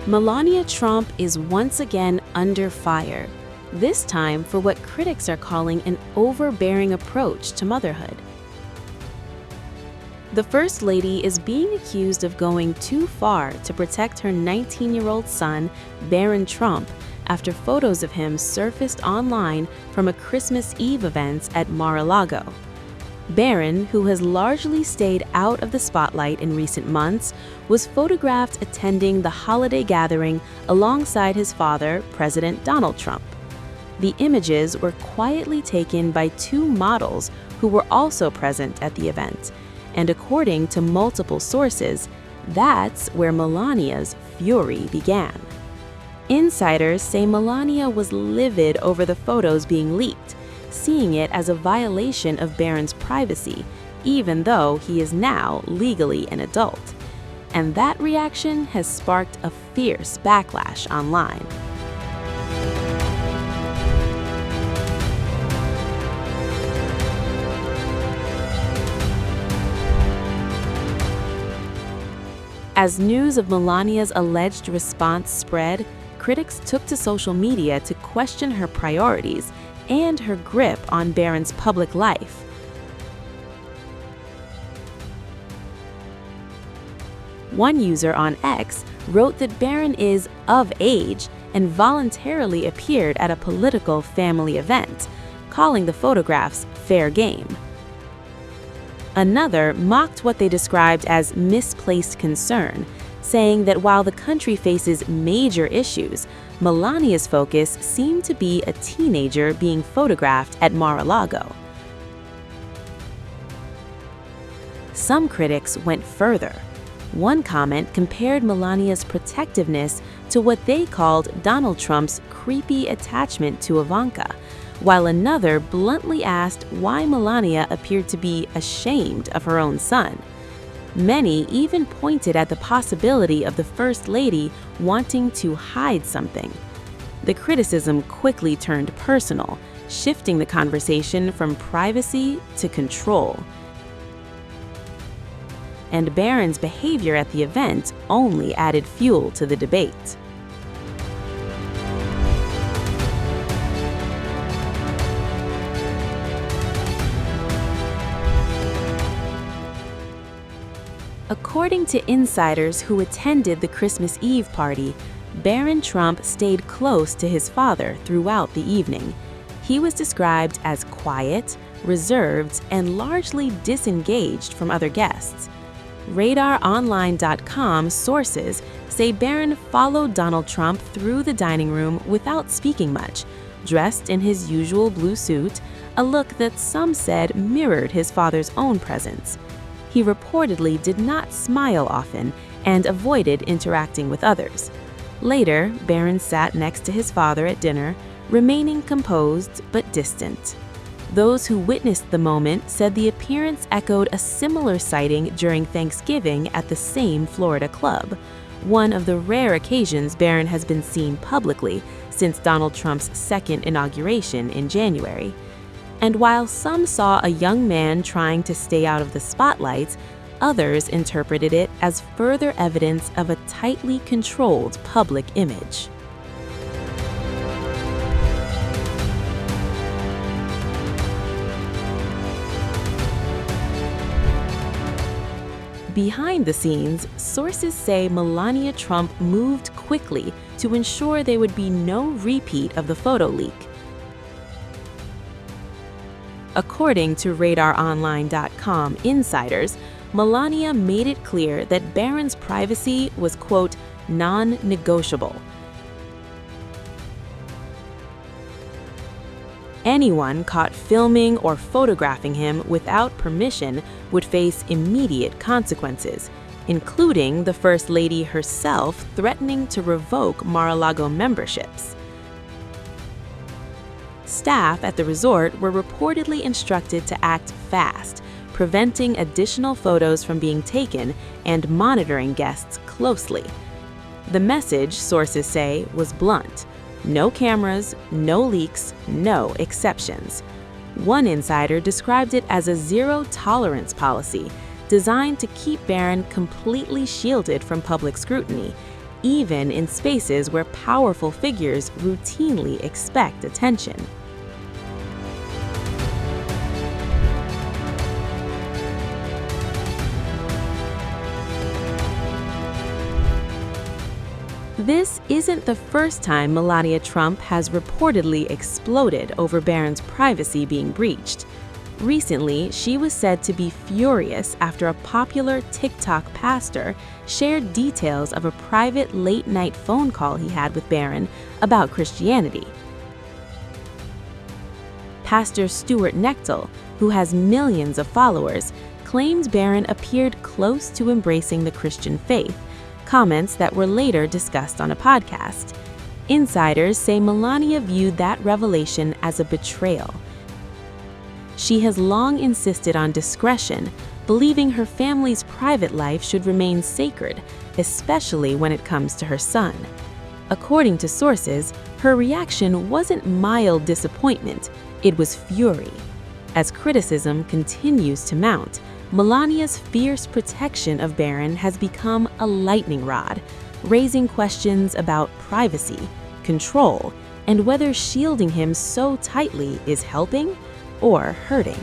Melania Trump is once again under fire, this time for what critics are calling an overbearing approach to motherhood. The First Lady is being accused of going too far to protect her 19-year-old son, Barron Trump, after photos of him surfaced online from a Christmas Eve event at Mar-a-Lago. Barron, who has largely stayed out of the spotlight in recent months, was photographed attending the holiday gathering alongside his father, President Donald Trump. The images were quietly taken by two models who were also present at the event, and according to multiple sources, that's where Melania's fury began. Insiders say Melania was livid over the photos being leaked, seeing it as a violation of Barron's privacy, even though he is now legally an adult. And that reaction has sparked a fierce backlash online. As news of Melania's alleged response spread, critics took to social media to question her priorities and her grip on Barron's public life. One user on X wrote that Barron is of age and voluntarily appeared at a political family event, calling the photographs fair game. Another mocked what they described as misplaced concern, saying that while the country faces major issues, Melania's focus seemed to be a teenager being photographed at Mar-a-Lago. Some critics went further. One comment compared Melania's protectiveness to what they called Donald Trump's creepy attachment to Ivanka, while another bluntly asked why Melania appeared to be ashamed of her own son. Many even pointed at the possibility of the First Lady wanting to hide something. The criticism quickly turned personal, shifting the conversation from privacy to control. And Barron's behavior at the event only added fuel to the debate. According to insiders who attended the Christmas Eve party, Barron Trump stayed close to his father throughout the evening. He was described as quiet, reserved, and largely disengaged from other guests. RadarOnline.com sources say Barron followed Donald Trump through the dining room without speaking much, dressed in his usual blue suit, a look that some said mirrored his father's own presence. He reportedly did not smile often and avoided interacting with others. Later, Barron sat next to his father at dinner, remaining composed but distant. Those who witnessed the moment said the appearance echoed a similar sighting during Thanksgiving at the same Florida club, one of the rare occasions Barron has been seen publicly since Donald Trump's second inauguration in January. And while some saw a young man trying to stay out of the spotlight, others interpreted it as further evidence of a tightly controlled public image. Behind the scenes, sources say Melania Trump moved quickly to ensure there would be no repeat of the photo leak. According to RadarOnline.com insiders, Melania made it clear that Barron's privacy was, quote, non-negotiable. Anyone caught filming or photographing him without permission would face immediate consequences, including the First Lady herself threatening to revoke Mar-a-Lago memberships. Staff at the resort were reportedly instructed to act fast, preventing additional photos from being taken and monitoring guests closely. The message, sources say, was blunt. No cameras, no leaks, no exceptions. One insider described it as a zero-tolerance policy designed to keep Barron completely shielded from public scrutiny, even in spaces where powerful figures routinely expect attention. This isn't the first time Melania Trump has reportedly exploded over Barron's privacy being breached. Recently, she was said to be furious after a popular TikTok pastor shared details of a private late-night phone call he had with Barron about Christianity. Pastor Stuart Knechtel, who has millions of followers, claimed Barron appeared close to embracing the Christian faith, comments that were later discussed on a podcast. Insiders say Melania viewed that revelation as a betrayal. She has long insisted on discretion, believing her family's private life should remain sacred, especially when it comes to her son. According to sources, her reaction wasn't mild disappointment, it was fury. As criticism continues to mount, Melania's fierce protection of Barron has become a lightning rod, raising questions about privacy, control, and whether shielding him so tightly is helping or hurting.